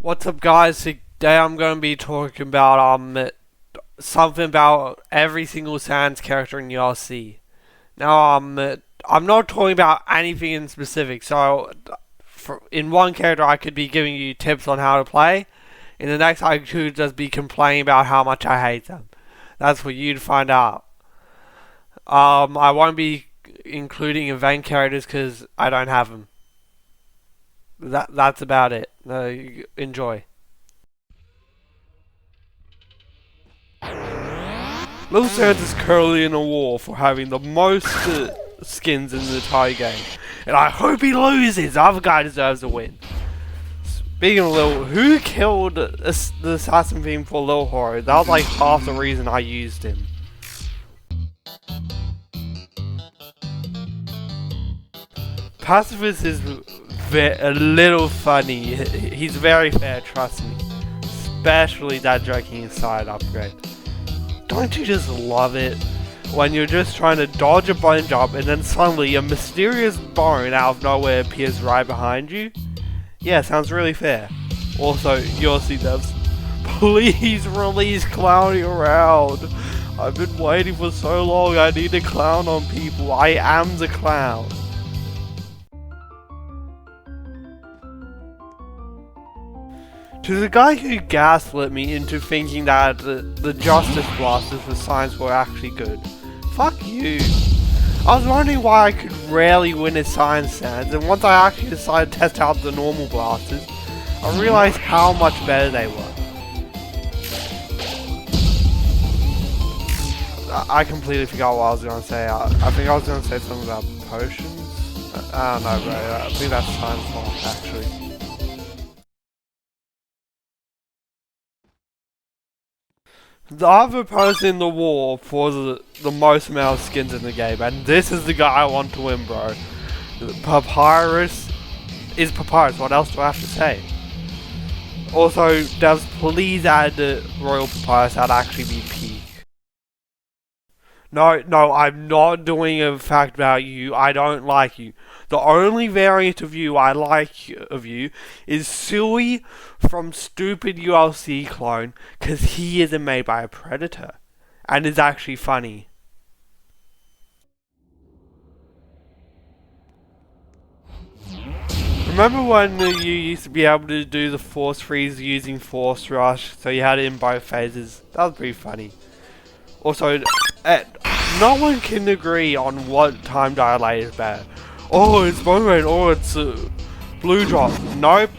What's up, guys? Today I'm going to be talking about something about every single Sans character in ULC. Now I'm not talking about anything in specific. So in one character I could be giving you tips on how to play. In the next I could just be complaining about how much I hate them. That's for you to find out. I won't be including event characters because I don't have them. That's about it. Enjoy. Little Sans is currently in a war for having the most skins in the entire game, and I hope he loses. The other guy deserves a win. Speaking of Lil, who killed the assassin theme for Lil Horo? That was like half the reason I used him. Pacifist is a little funny. He's very fair, trust me. Especially that joking aside upgrade. Don't you just love it when you're just trying to dodge a bone jump and then suddenly a mysterious bone out of nowhere appears right behind you? Yeah, sounds really fair. Also, ULC devs, please release clowning around. I've been waiting for so long. I need to clown on people. I am the clown. To the guy who gaslit me into thinking that the Justice Blasters for Science were actually good, fuck you. I was wondering why I could rarely win at Science Sands, and once I actually decided to test out the normal blasters, I realized how much better they were. I completely forgot what I was going to say. I think I was going to say something about potions. I don't know, bro. I think that's Science Lock, actually. The other person in the war for the most amount of skins in the game, and this is the guy I want to win, bro. Papyrus is Papyrus. What else do I have to say? Also, devs, please add the Royal Papyrus. That'd actually be peak. No, I'm not doing a fact about you. I don't like you. The only variant of you I like of you is Suey from Stupid ULC Clone, because he isn't made by a predator and is actually funny. Remember when you used to be able to do the force freeze using force rush, so you had it in both phases? That was pretty funny. Also, no one can agree on what time dilate is better. Oh, it's bone rain, or it's blue drop. Nope,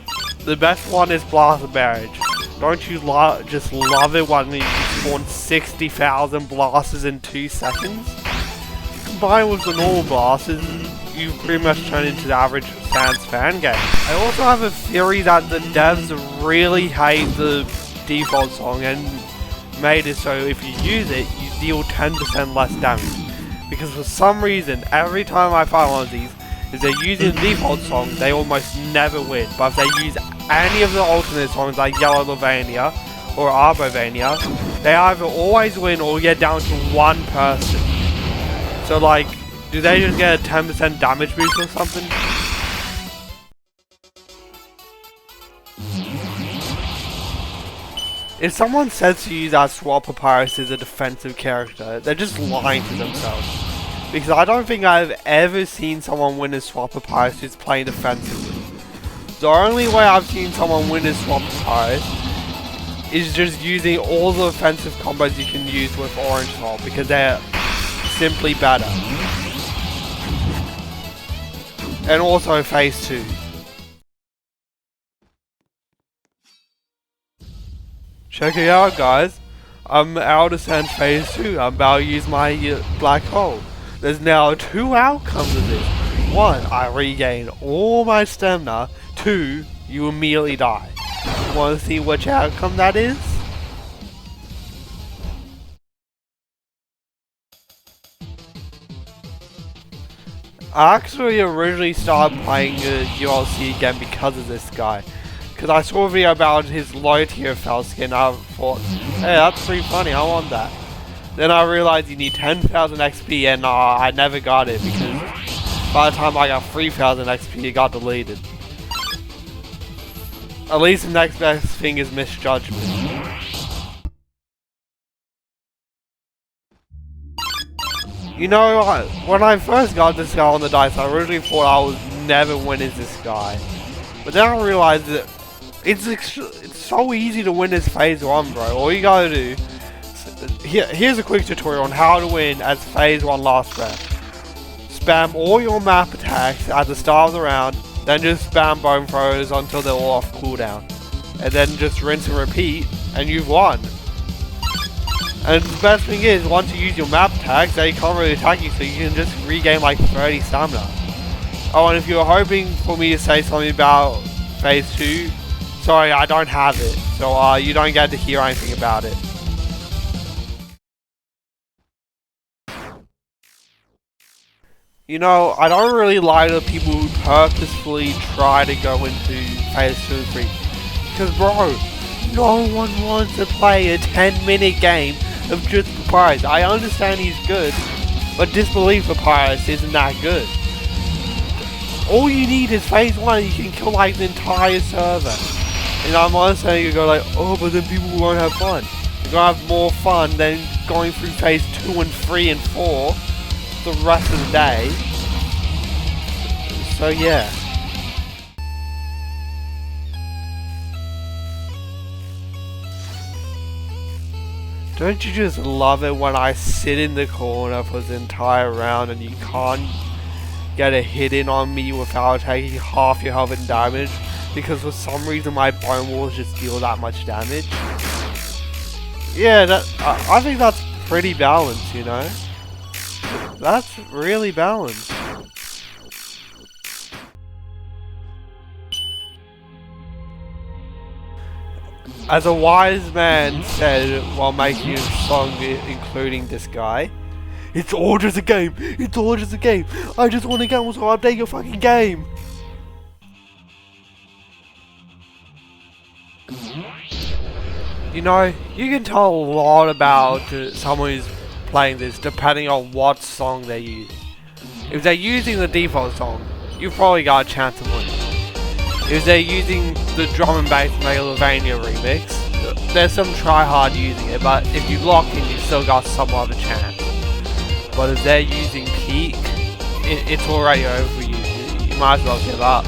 the best one is Blaster Barrage. Don't you just love it when you spawn 60,000 blasters in 2 seconds? Combined with the normal blasters, you pretty much turn into the average Sans fan game. I also have a theory that the devs really hate the default song and made it so if you use it, you deal 10% less damage. Because for some reason, every time I find one of these, if they're using the default song, they almost never win. But if they use any of the alternate songs like Yellow Lavania or Arbovania, they either always win or get down to one person. So like, do they just get a 10% damage boost or something? If someone says to you that Swap Papyrus is a defensive character, they're just lying to themselves. Because I don't think I've ever seen someone win a Swap Papyrus who's playing defensively. The only way I've seen someone win a Swap Papyrus is just using all the offensive combos you can use with Orange Hole, because they're simply better. And also Phase 2. Check it out, guys. I'm out of Sans Phase 2. I'm about to use my black hole. There's now 2 outcomes of this. 1, I regain all my stamina. 2, you immediately die. Want to see which outcome that is? I actually originally started playing ULC again because of this guy. Because I saw a video about his low tier fell skin, I thought, hey, that's pretty funny, I want that. Then I realized you need 10,000 XP and I never got it because by the time I got 3,000 XP it got deleted. At least the next best thing is misjudgment. You know, when I first got this guy on the dice, I originally thought I was never winning this guy. But then I realized that it's so easy to win this phase 1, bro. All you gotta do... Here's a quick tutorial on how to win as phase 1 last breath. Spam all your map attacks at the start of the round, then just spam bone throws until they're all off cooldown. And then just rinse and repeat, and you've won. And the best thing is, once you use your map attacks, they can't really attack you, so you can just regain like 30 stamina. Oh, and if you were hoping for me to say something about phase 2, sorry, I don't have it, so you don't get to hear anything about it. You know, I don't really like the people who purposefully try to go into phase 2 and 3. Because bro, no one wants to play a 10-minute game of just Papyrus. I understand he's good, but Disbelief Papyrus isn't that good. All you need is phase 1 and you can kill like the entire server. And I'm honestly you go like, oh, but then people won't have fun. You're gonna have more fun than going through phase 2 and 3 and 4 the rest of the day. So yeah. Don't you just love it when I sit in the corner for the entire round and you can't get a hit in on me without taking half your health and damage? Because for some reason my bone walls just deal that much damage. Yeah, I think that's pretty balanced, you know? That's really balanced. As a wise man said while making a song including this guy, it's all just a game, it's all just a game, I just want to go so update your fucking game. You know, you can tell a lot about someone who's playing this depending on what song they're using. If they're using the default song, you've probably got a chance of winning. If they're using the drum and bass Megalovania remix, there's some try hard using it, but if you lock in, you've still got somewhat of a chance. But if they're using Peak, it's already over you. You might as well give up.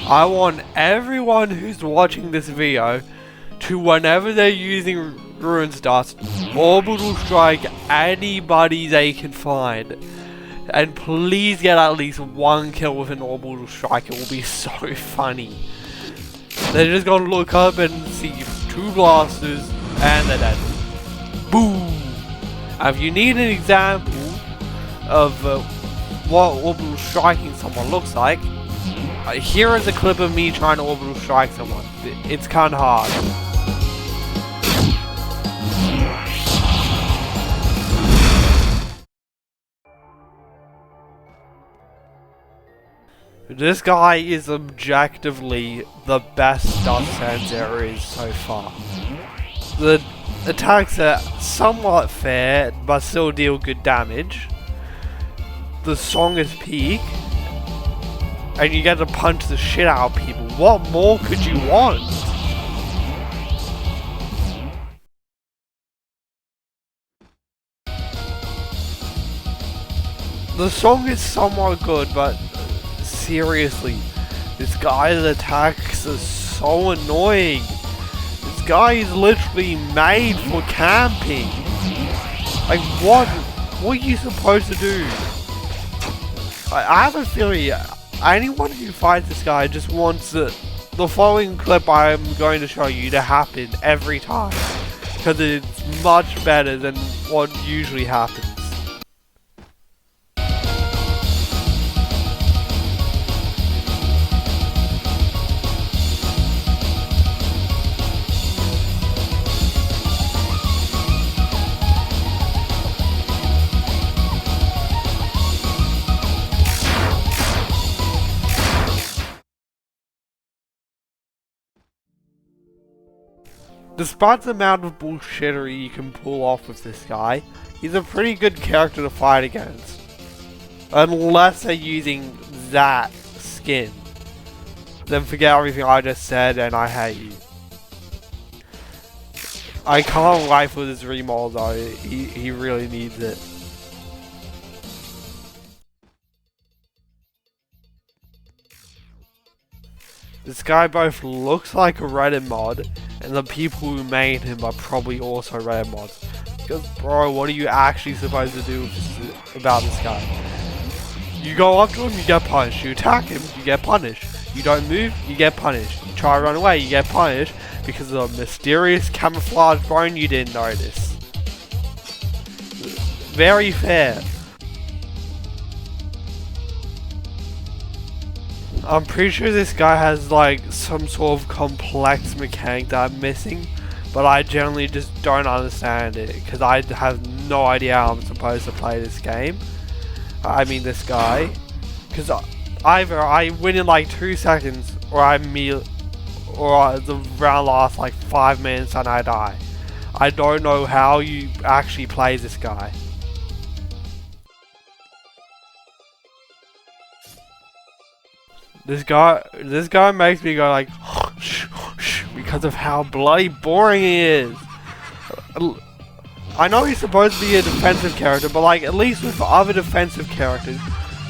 I want everyone who's watching this video to, whenever they're using Ruins Dust, orbital strike anybody they can find. And please get at least one kill with an orbital strike, it will be so funny. They're just gonna look up and see 2 blasters and they're dead. Boom! And if you need an example of what orbital striking someone looks like, here is a clip of me trying to orbital strike someone. It's kinda hard. This guy is objectively the best dust sense there is so far. The attacks are somewhat fair, but still deal good damage. The song is Peak, and you get to punch the shit out of people. What more could you want? The song is somewhat good, but seriously, this guy's attacks are so annoying. This guy is literally made for camping. Like, what are you supposed to do? I have a theory. Anyone who fights this guy just wants the following clip I'm going to show you to happen every time, because it's much better than what usually happens. Despite the amount of bullshittery you can pull off with this guy, he's a pretty good character to fight against. Unless they're using that skin. Then forget everything I just said and I hate you. I can't wait for this remodel though, he really needs it. This guy both looks like a Reddit mod, and the people who made him are probably also Reddit mods. Because bro, what are you actually supposed to do about this guy? You go up to him, you get punished. You attack him, you get punished. You don't move, you get punished. You try to run away, you get punished because of a mysterious camouflage bone you didn't notice. Very fair. I'm pretty sure this guy has like some sort of complex mechanic that I'm missing, but I generally just don't understand it because I have no idea how I'm supposed to play this game. I mean this guy, because either I win in like 2 seconds or the round lasts like 5 minutes and I die. I don't know how you actually play this guy. This guy makes me go like because of how bloody boring he is. I know he's supposed to be a defensive character, but like at least with other defensive characters,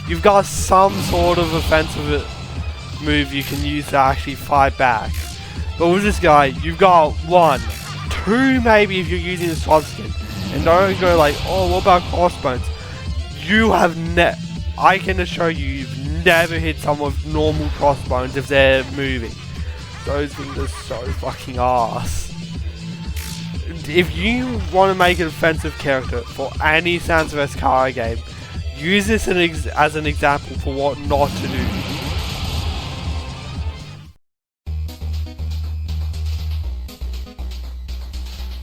you've got some sort of offensive move you can use to actually fight back. But with this guy, you've got 1, 2 maybe if you're using the sword skin, and don't go like, oh, what about crossbones? You have I can assure you, you've never hit someone with normal crossbones if they're moving. Those things are so fucking ass. If you want to make an offensive character for any Sans vs Kara game, use this as an example for what not to do.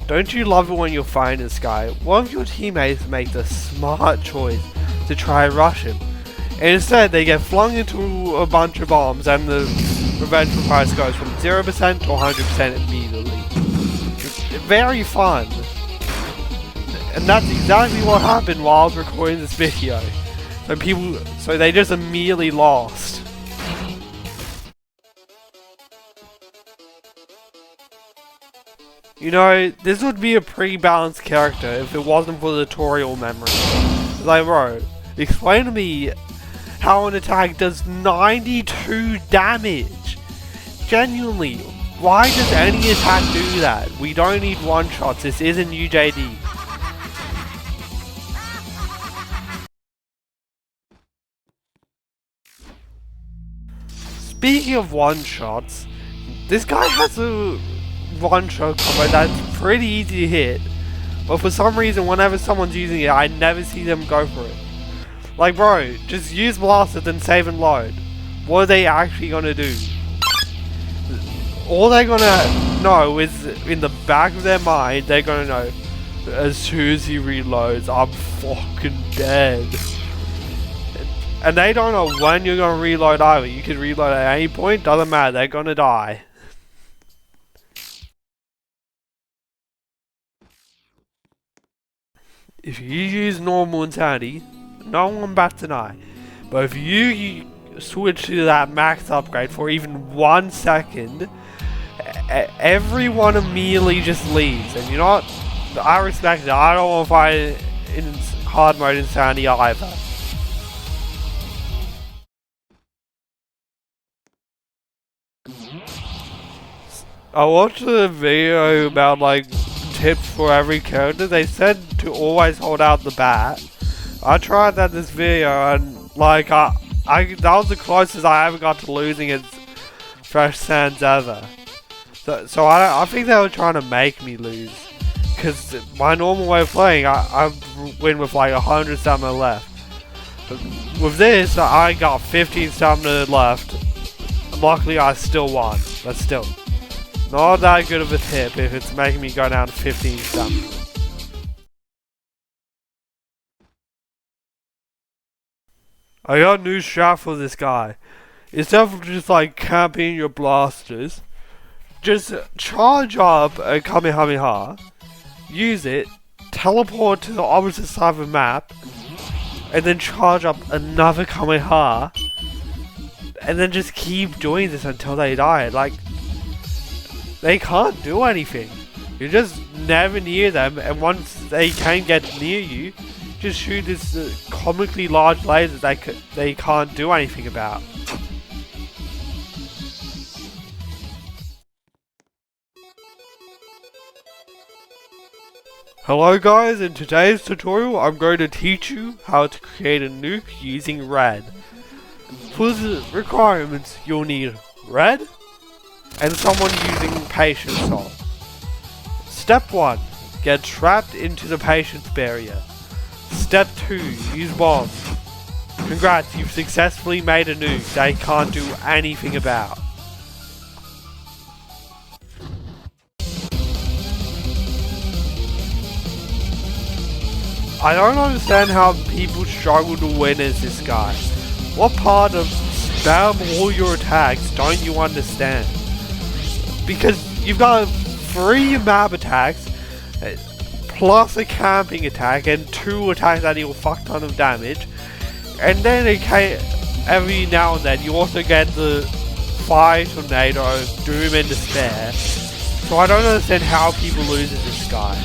Don't you love it when you're fighting this guy? One of your teammates make the smart choice to try and rush him. And instead, they get flung into a bunch of bombs and the revenge price goes from 0% to 100% immediately. It's very fun. And that's exactly what happened while I was recording this video. So they just immediately lost. You know, this would be a pretty balanced character if it wasn't for the tutorial memory. Like, bro, explain to me how an attack does 92 damage. Genuinely, why does any attack do that? We don't need one-shots, this isn't UJD. Speaking of one-shots, this guy has a one-shot combo that's pretty easy to hit, but for some reason whenever someone's using it, I never see them go for it. Like bro, just use blaster then save and load. What are they actually gonna do? All they're gonna know is, in the back of their mind, they're gonna know, as soon as he reloads, I'm fucking dead. And they don't know when you're gonna reload either. You can reload at any point, doesn't matter, they're gonna die. If you use normal insanity, no one bats an eye. But if you switch to that max upgrade for even 1 second, everyone immediately just leaves. And you know what? I respect it. I don't want to fight in hard mode insanity either. I watched a video about like tips for every character. They said to always hold out the bat. I tried that this video and like that was the closest I ever got to losing at Fresh Sands ever. So I think they were trying to make me lose, because my normal way of playing, I win with like 100 stamina left. But with this, I got 15 stamina left. Luckily, I still won, but still. Not that good of a tip if it's making me go down to 15 stamina. I got a new strat for this guy. Instead of just like camping your blasters, just charge up a Kamehameha, use it, teleport to the opposite side of the map, and then charge up another Kamehameha, and then just keep doing this until they die. Like, they can't do anything. You're just never near them, and once they can get near you, just shoot this comically large laser they can't do anything about. Hello guys, in today's tutorial I'm going to teach you how to create a nuke using red. For the requirements you'll need red and someone using patient salt. Step 1. Get trapped into the patient's barrier. Step 2. Use bombs. Congrats, you've successfully made a nuke they can't do anything about. I don't understand how people struggle to win as this guy. What part of spam all your attacks don't you understand? Because you've got 3 map attacks, plus a camping attack, and 2 attacks that deal a fuck ton of damage. And then every now and then you also get the Fire Tornado, Doom and Despair. So I don't understand how people lose as this guy.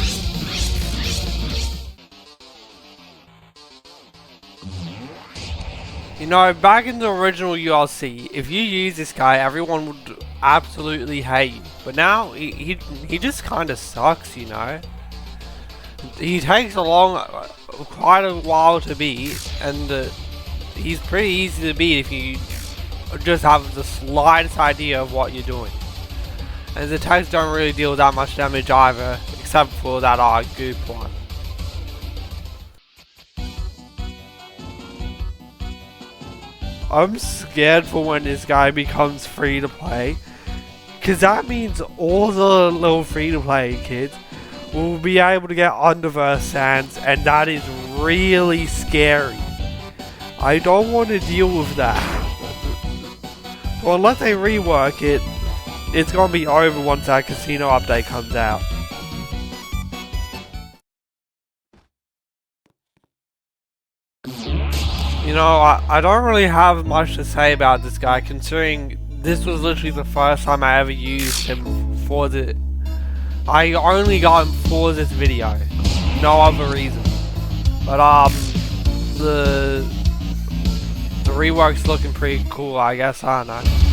You know, back in the original ULC, if you use this guy, everyone would absolutely hate you. But now, he just kind of sucks, you know. He takes quite a while to beat, and he's pretty easy to beat if you just have the slightest idea of what you're doing. And his attacks don't really deal that much damage either, except for that goop one. I'm scared for when this guy becomes free to play, because that means all the little free to play kids will be able to get Underverse Sands, and that is really scary. I don't want to deal with that. So unless they rework it, it's going to be over once that casino update comes out. You know, I don't really have much to say about this guy, considering this was literally the first time I ever used him for I only got him for this video, no other reason. But the rework's looking pretty cool, I guess, I don't know.